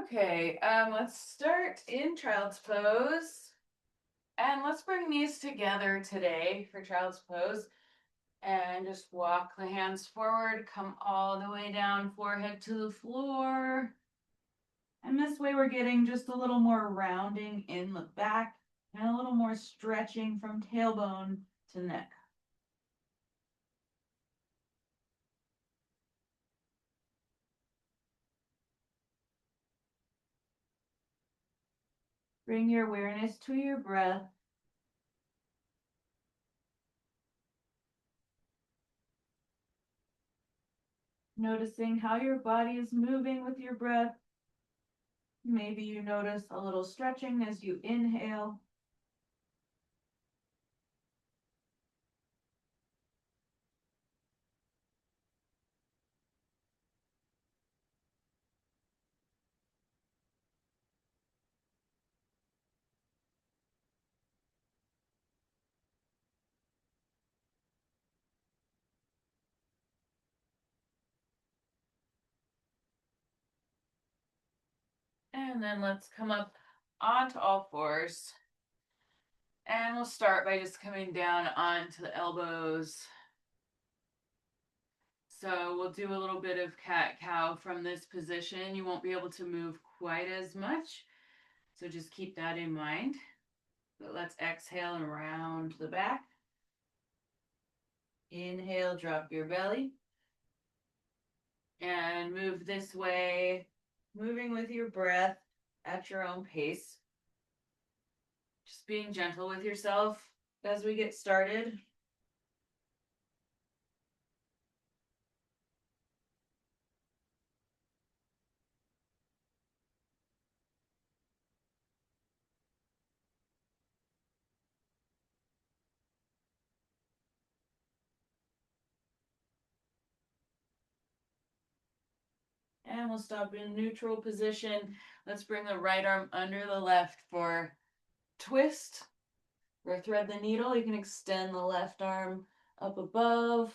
Okay, let's start in child's pose. And let's bring these together today for child's pose. And just walk the hands forward, come all the way down, forehead to the floor. And this way we're getting just a little more rounding in the back and a little more stretching from tailbone to neck. Bring your awareness to your breath. Noticing how your body is moving with your breath. Maybe you notice a little stretching as you inhale. And then let's come up onto all fours. And we'll start by just coming down onto the elbows. So we'll do a little bit of cat-cow from this position. You won't be able to move quite as much. So just keep that in mind. But let's exhale and round the back. Inhale, drop your belly. And move this way, moving with your breath at your own pace. Just being gentle with yourself as we get started. And we'll stop in neutral position. Let's bring the right arm under the left for twist. Or thread the needle. You can extend the left arm up above.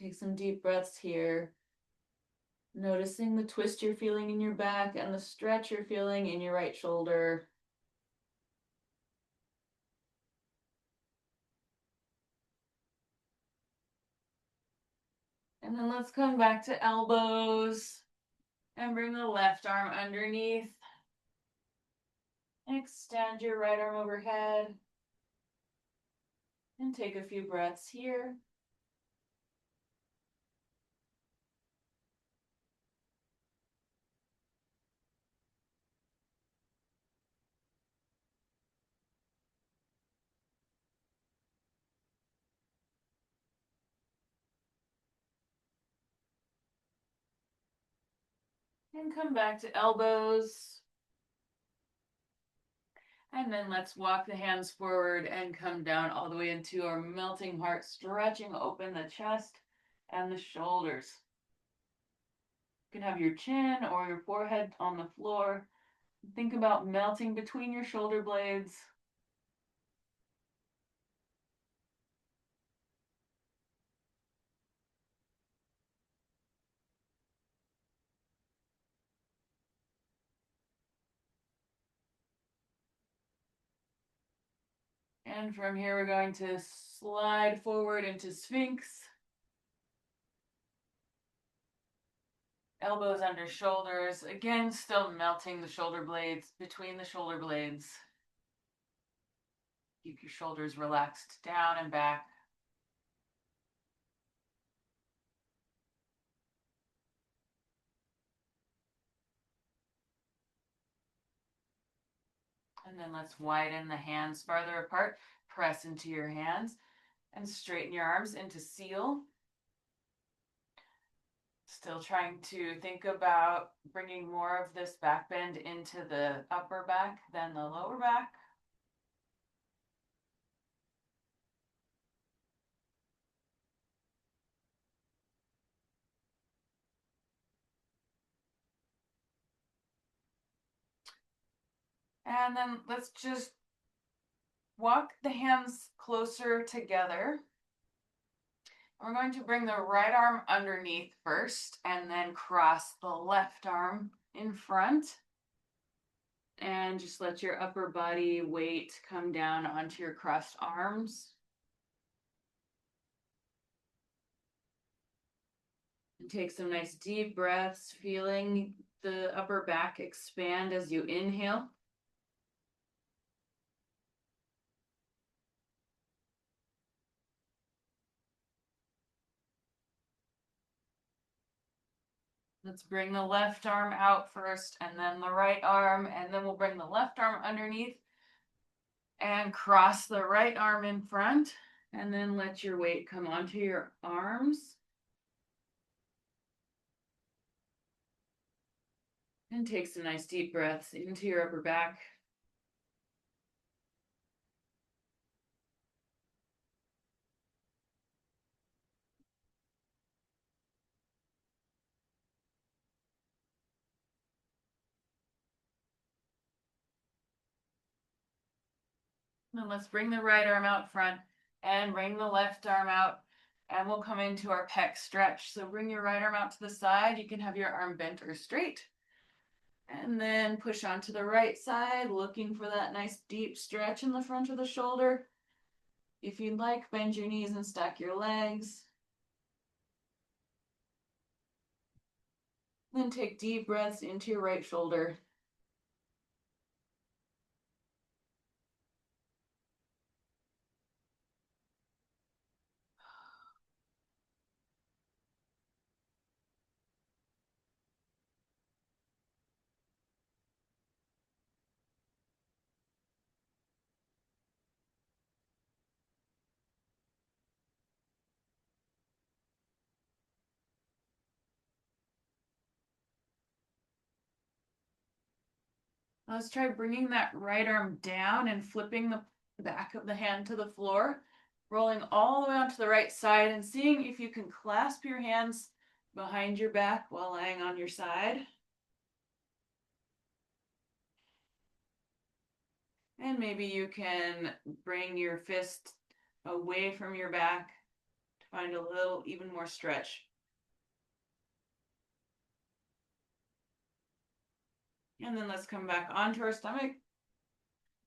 Take some deep breaths here. Noticing the twist you're feeling in your back and the stretch you're feeling in your right shoulder. And then let's come back to elbows and bring the left arm underneath. Extend your right arm overhead. And take a few breaths here. And come back to elbows. And then let's walk the hands forward and come down all the way into our melting heart, stretching open the chest and the shoulders. You can have your chin or your forehead on the floor. Think about melting between your shoulder blades. And from here, we're going to slide forward into Sphinx. Elbows under shoulders. Again, still melting the shoulder blades between the shoulder blades. Keep your shoulders relaxed down and back. And then let's widen the hands farther apart. Press into your hands and straighten your arms into seal. Still trying to think about bringing more of this back bend into the upper back than the lower back. And then let's just walk the hands closer together. We're going to bring the right arm underneath first and then cross the left arm in front. And just let your upper body weight come down onto your crossed arms. And take some nice deep breaths, feeling the upper back expand as you inhale. Let's bring the left arm out first and then the right arm, and then we'll bring the left arm underneath and cross the right arm in front, and then let your weight come onto your arms. And take some nice deep breaths into your upper back. And let's bring the right arm out front and bring the left arm out, and we'll come into our pec stretch. So bring your right arm out to the side. You can have your arm bent or straight. And then push onto the right side, looking for that nice deep stretch in the front of the shoulder. If you'd like, bend your knees and stack your legs. Then take deep breaths into your right shoulder. Let's try bringing that right arm down and flipping the back of the hand to the floor, rolling all the way onto the right side and seeing if you can clasp your hands behind your back while lying on your side. And maybe you can bring your fist away from your back to find a little even more stretch. And then let's come back onto our stomach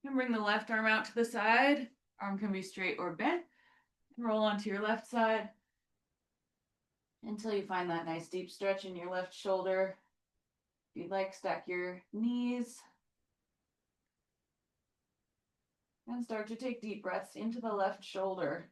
and bring the left arm out to the side. Arm can be straight or bent. Roll onto your left side until you find that nice deep stretch in your left shoulder. If you'd like, stack your knees and start to take deep breaths into the left shoulder.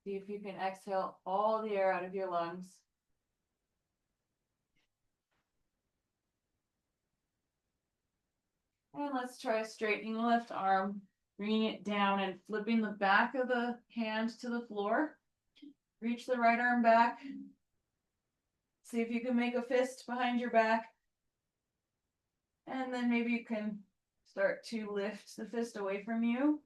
See if you can exhale all the air out of your lungs. And let's try straightening the left arm, bringing it down and flipping the back of the hand to the floor. Reach the right arm back. See if you can make a fist behind your back. And then maybe you can start to lift the fist away from you.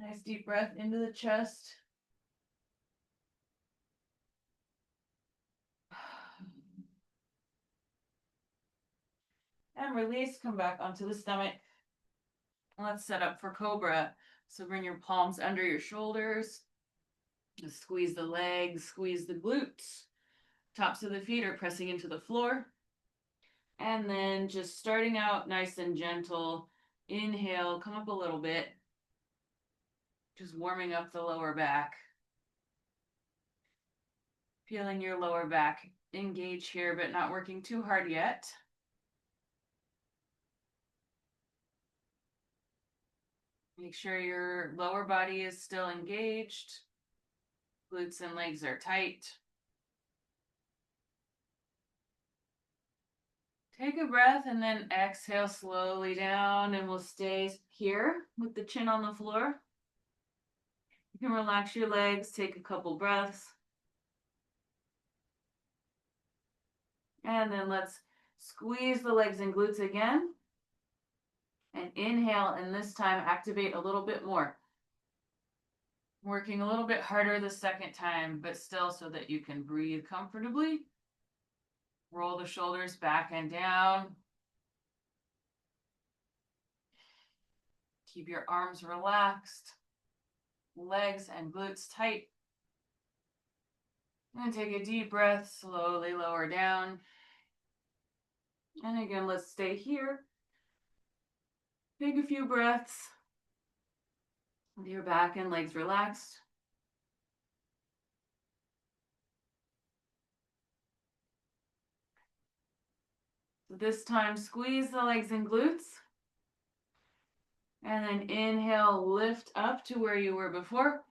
Nice deep breath into the chest. And release, come back onto the stomach. Let's set up for Cobra. So bring your palms under your shoulders. Just squeeze the legs, squeeze the glutes. Tops of the feet are pressing into the floor. And then just starting out nice and gentle. Inhale, come up a little bit. Just warming up the lower back. Feeling your lower back engage here, but not working too hard yet. Make sure your lower body is still engaged. Glutes and legs are tight. Take a breath and then exhale slowly down, and we'll stay here with the chin on the floor. You can relax your legs, take a couple breaths. And then let's squeeze the legs and glutes again. And inhale, and this time activate a little bit more. Working a little bit harder the second time, but still so that you can breathe comfortably. Roll the shoulders back and down. Keep your arms relaxed, legs and glutes tight. And take a deep breath, slowly lower down. And again, let's stay here. Take a few breaths with your back and legs relaxed. So this time, squeeze the legs and glutes. And then inhale, lift up to where you were before.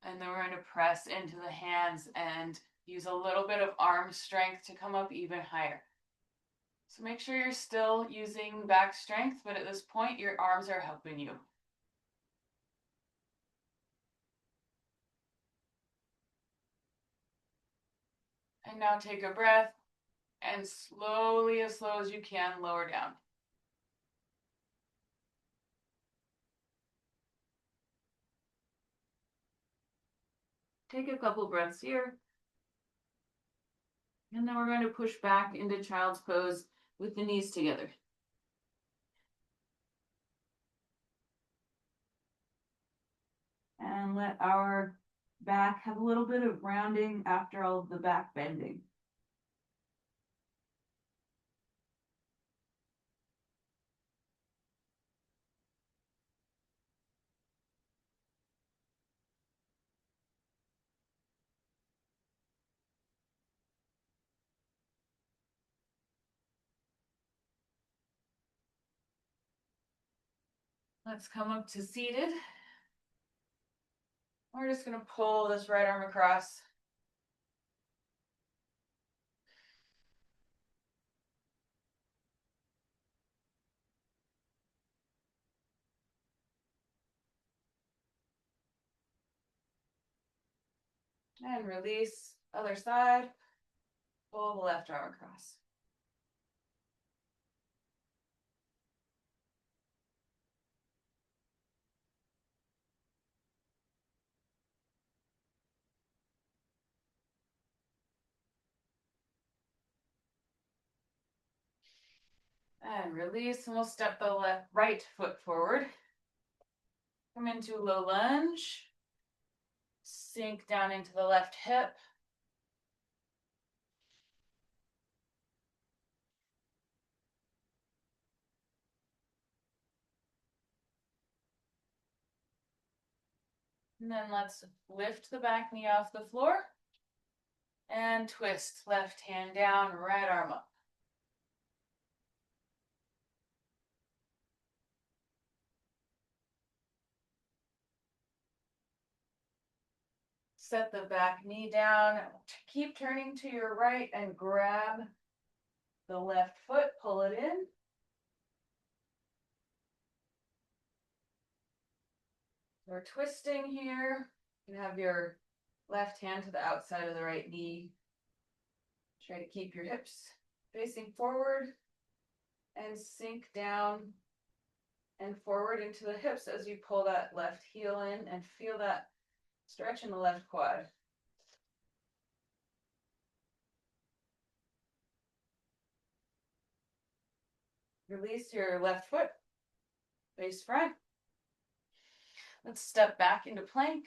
And then we're going to press into the hands and use a little bit of arm strength to come up even higher. So make sure you're still using back strength, but at this point, your arms are helping you. And now take a breath and slowly, as slow as you can, lower down. Take a couple breaths here. And then we're going to push back into child's pose with the knees together. And let our back have a little bit of rounding after all of the back bending. Let's come up to seated. We're just going to pull this right arm across. And release, other side. Pull the left arm across. And release, and we'll step the right foot forward. Come into low lunge. Sink down into the left hip. And then let's lift the back knee off the floor. And twist, left hand down, right arm up. Set the back knee down. Keep turning to your right and grab the left foot, pull it in. We're twisting here. You can have your left hand to the outside of the right knee. Try to keep your hips facing forward and sink down and forward into the hips as you pull that left heel in and feel that stretch in the left quad. Release your left foot, face front. Let's step back into plank.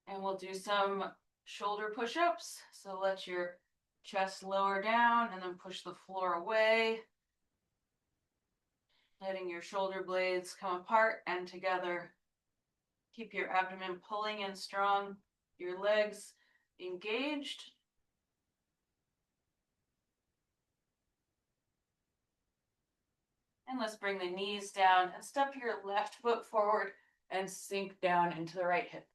And we'll do some shoulder push-ups. So let your chest lower down and then push the floor away. Letting your shoulder blades come apart and together. Keep your abdomen pulling in strong, your legs engaged. And let's bring the knees down and step your left foot forward and sink down into the right hip.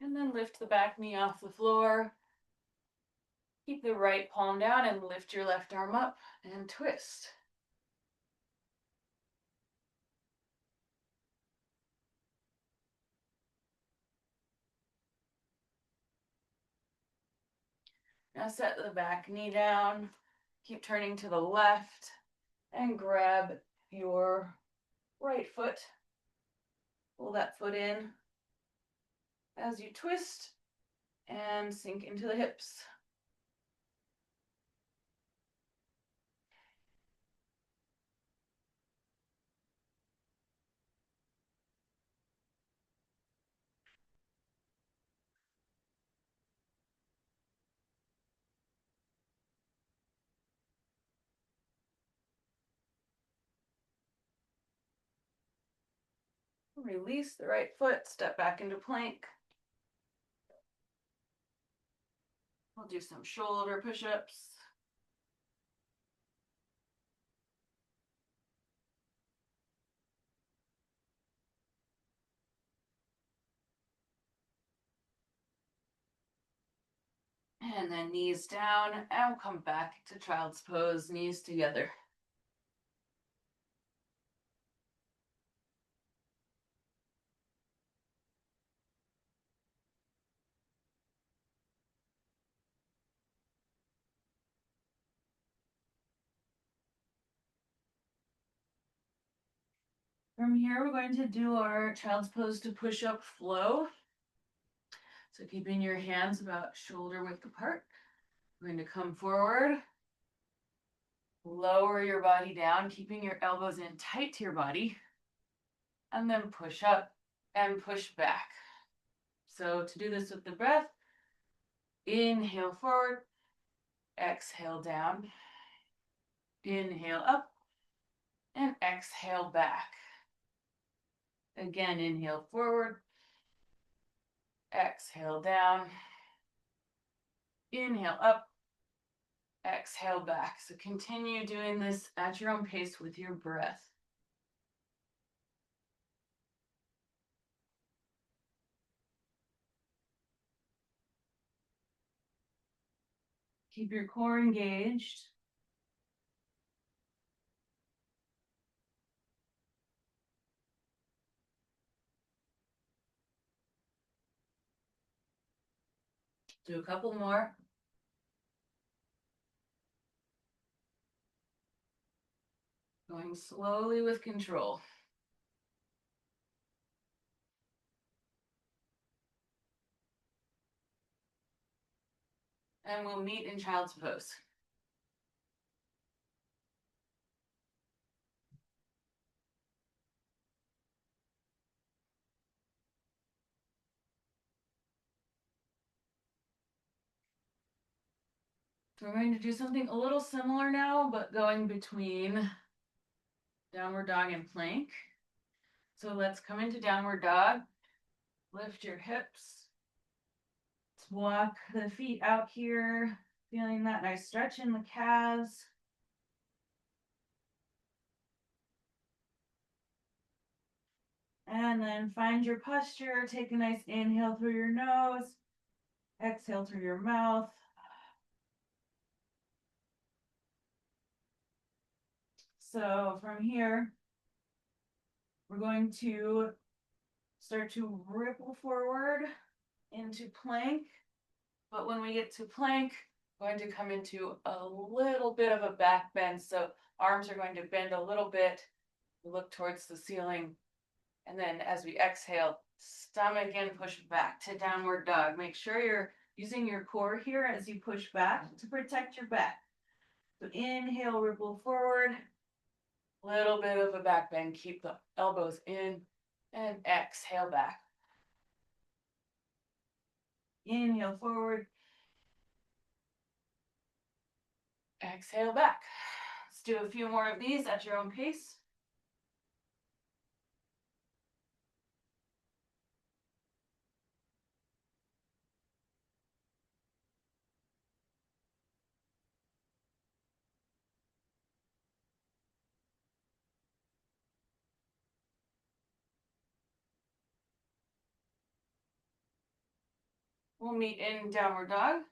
And then lift the back knee off the floor. Keep the right palm down and lift your left arm up and twist. Now set the back knee down. Keep turning to the left and grab your right foot. Pull that foot in as you twist and sink into the hips. Release the right foot, step back into plank. We'll do some shoulder push-ups. And then knees down, and we'll come back to child's pose, knees together. From here, we're going to do our child's pose to push-up flow. So keeping your hands about shoulder width apart. We're going to come forward, lower your body down, keeping your elbows in tight to your body, and then push up and push back. So to do this with the breath, inhale forward, exhale down, inhale up, and exhale back. Again, inhale forward, exhale down, inhale up, exhale back. So continue doing this at your own pace with your breath. Keep your core engaged. Do a couple more. Going slowly with control. And we'll meet in child's pose. So we're going to do something a little similar now, but going between downward dog and plank. So let's come into downward dog. Lift your hips. Let's walk the feet out here, feeling that nice stretch in the calves. And then find your posture. Take a nice inhale through your nose. Exhale through your mouth. So from here, we're going to start to ripple forward into plank. But when we get to plank, we're going to come into a little bit of a back bend. So arms are going to bend a little bit. Look towards the ceiling. And then as we exhale, stomach in, push back to downward dog. Make sure you're using your core here as you push back to protect your back. So inhale, ripple forward. Little bit of a back bend. Keep the elbows in and exhale back. Inhale forward. Exhale back. Let's do a few more of these at your own pace. We'll meet in downward dog.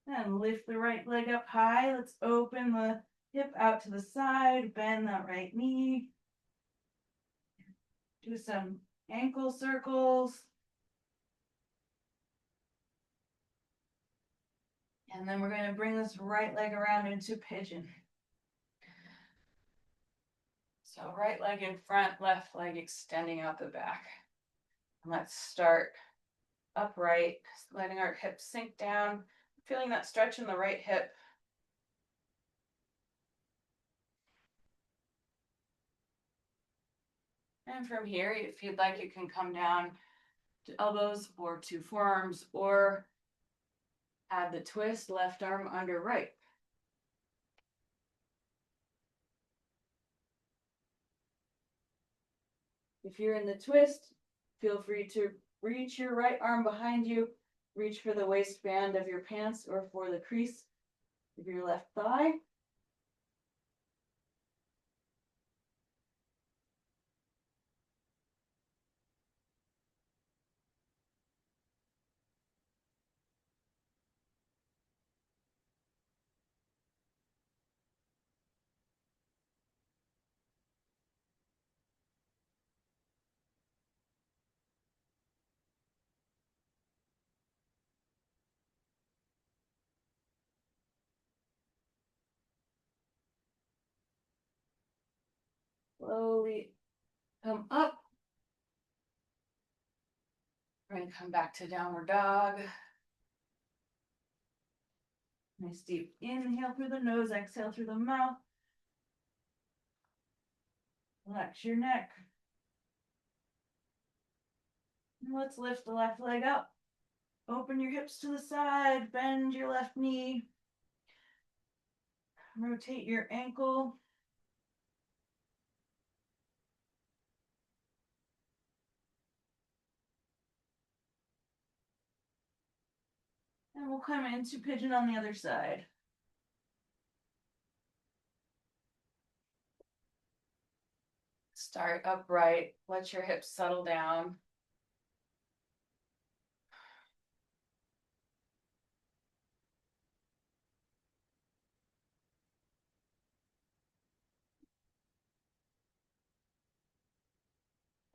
And lift the right leg up high. Let's open the hip out to the side, bend that right knee. Do some ankle circles. And then we're going to bring this right leg around into pigeon. So right leg in front, left leg extending out the back. And let's start upright, letting our hips sink down, feeling that stretch in the right hip. And from here, if you'd like, you can come down to elbows or to forearms, or add the twist, left arm under right. If you're in the twist, feel free to reach your right arm behind you, reach for the waistband of your pants or for the crease of your left thigh. Slowly come up. We're going to come back to downward dog. Nice deep inhale through the nose, exhale through the mouth. Relax your neck. And let's lift the left leg up. Open your hips to the side, bend your left knee. Rotate your ankle. And we'll come into pigeon on the other side. Start upright, let your hips settle down.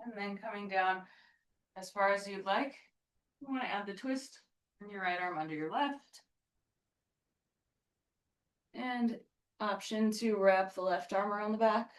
And then coming down as far as you'd like. You want to add the twist and your right arm under your left. And option to wrap the left arm around the back.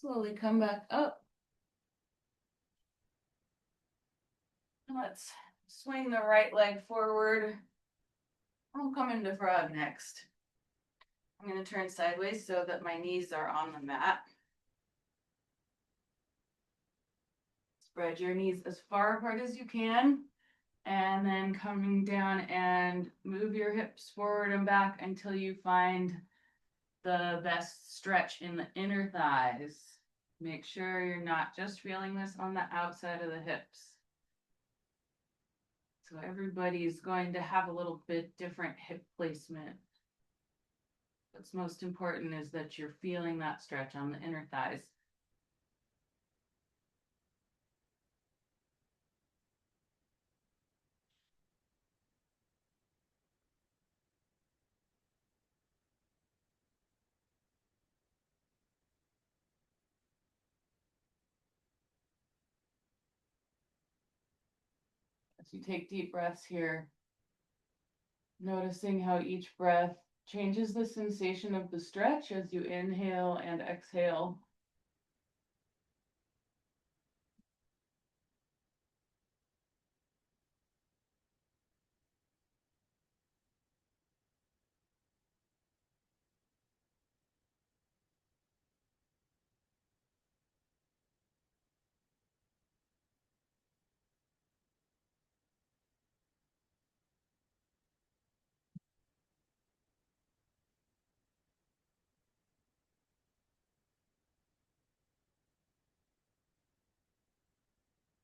Slowly come back up. Let's swing the right leg forward. I'll come into frog next. I'm going to turn sideways so that my knees are on the mat. Spread your knees as far apart as you can. And then coming down and move your hips forward and back until you find the best stretch in the inner thighs. Make sure you're not just feeling this on the outside of the hips. So everybody's going to have a little bit different hip placement. What's most important is that you're feeling that stretch on the inner thighs. As you take deep breaths here, noticing how each breath changes the sensation of the stretch as you inhale and exhale.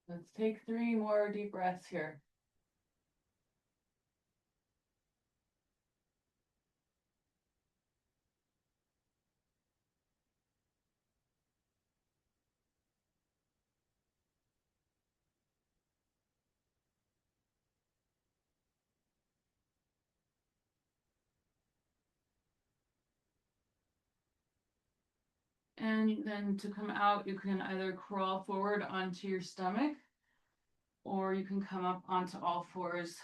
Let's take 3 more deep breaths here. And then to come out, you can either crawl forward onto your stomach, or you can come up onto all fours,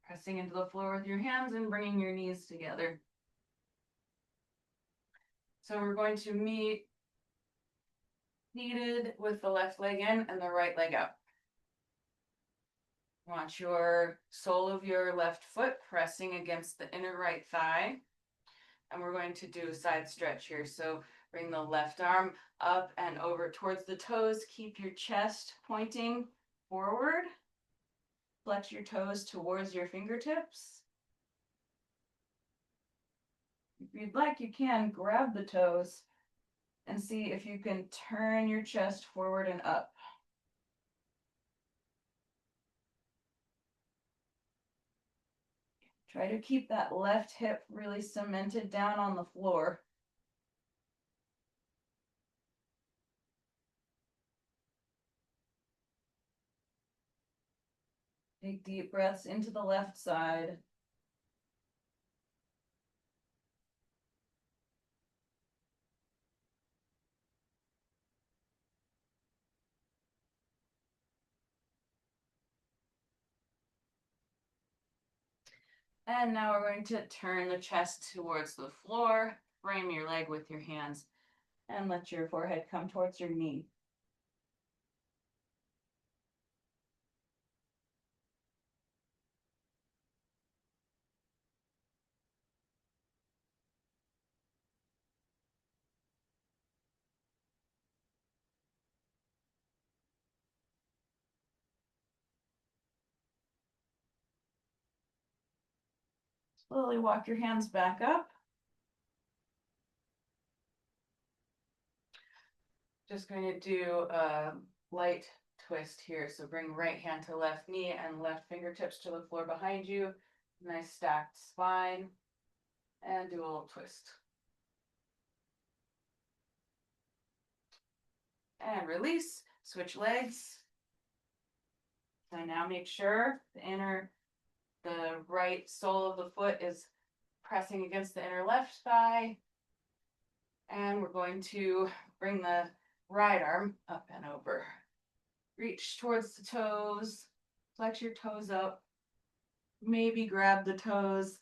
pressing into the floor with your hands and bringing your knees together. So we're going to meet seated with the left leg in and the right leg out. Want your sole of your left foot pressing against the inner right thigh. And we're going to do a side stretch here. So bring the left arm up and over towards the toes. Keep your chest pointing forward. Flex your toes towards your fingertips. If you'd like, you can grab the toes and see if you can turn your chest forward and up. Try to keep that left hip really cemented down on the floor. Take deep breaths into the left side. And now we're going to turn the chest towards the floor, frame your leg with your hands, and let your forehead come towards your knee. Slowly walk your hands back up. Just going to do a light twist here. So bring right hand to left knee and left fingertips to the floor behind you. Nice stacked spine. And do a little twist. And release. Switch legs. So now make sure the right sole of the foot is pressing against the inner left thigh. And we're going to bring the right arm up and over. Reach towards the toes, flex your toes up, maybe grab the toes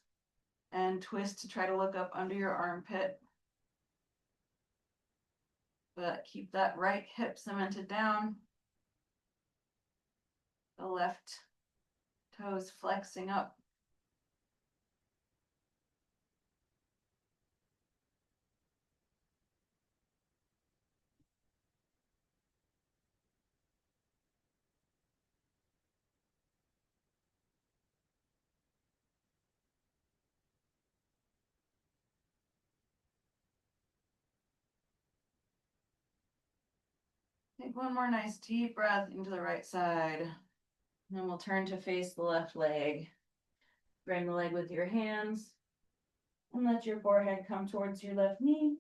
and twist to try to look up under your armpit. But keep that right hip cemented down. The left toes flexing up. Take one more nice deep breath into the right side. And then we'll turn to face the left leg. Frame the leg with your hands and let your forehead come towards your left knee.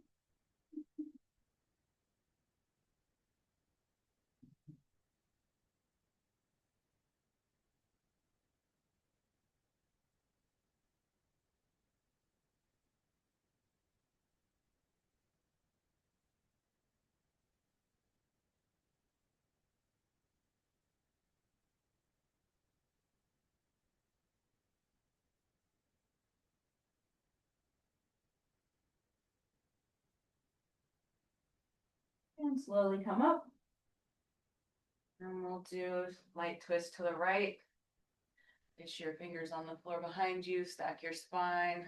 And slowly come up. And we'll do light twist to the right. Place your fingers on the floor behind you, stack your spine.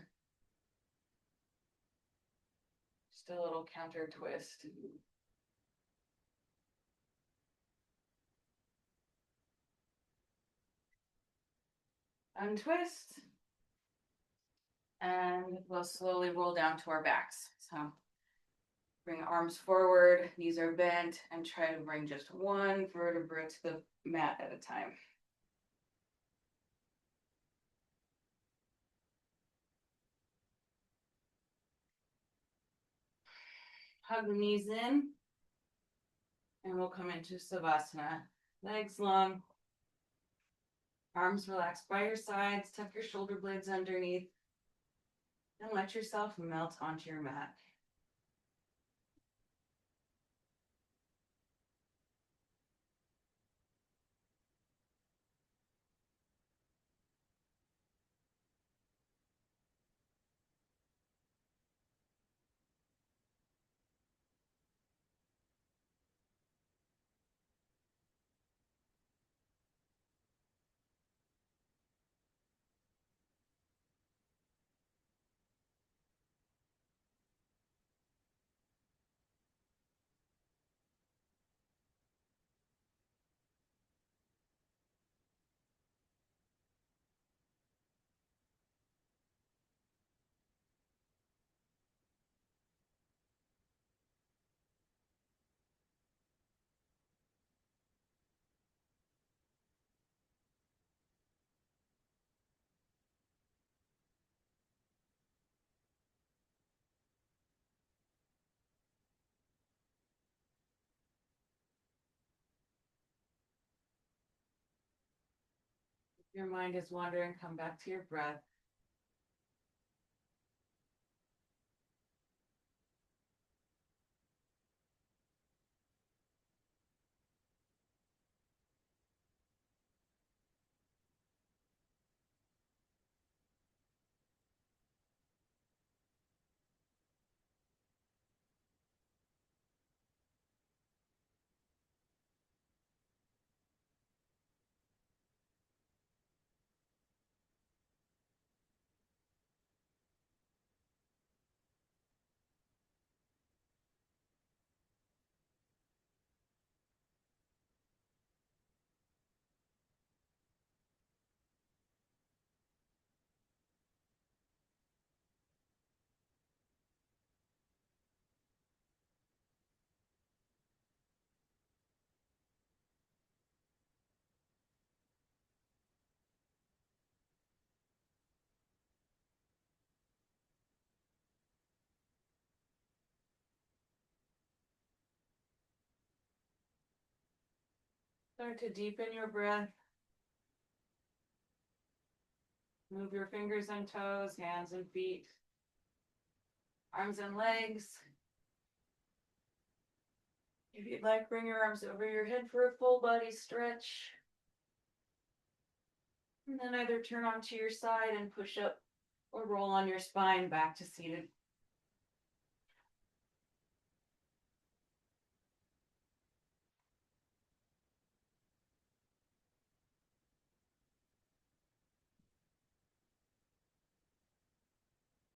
Just a little counter twist. Untwist. And we'll slowly roll down to our backs. So Bring arms forward, knees are bent, and try to bring just one vertebra to the mat at a time. Hug the knees in, and we'll come into Savasana. Legs long, arms relaxed by your sides, tuck your shoulder blades underneath, and let yourself melt onto your mat. If your mind is wandering, come back to your breath. Start to deepen your breath. Move your fingers and toes, hands and feet, arms and legs. If you'd like, bring your arms over your head for a full body stretch. And then either turn onto your side and push up or roll on your spine back to seated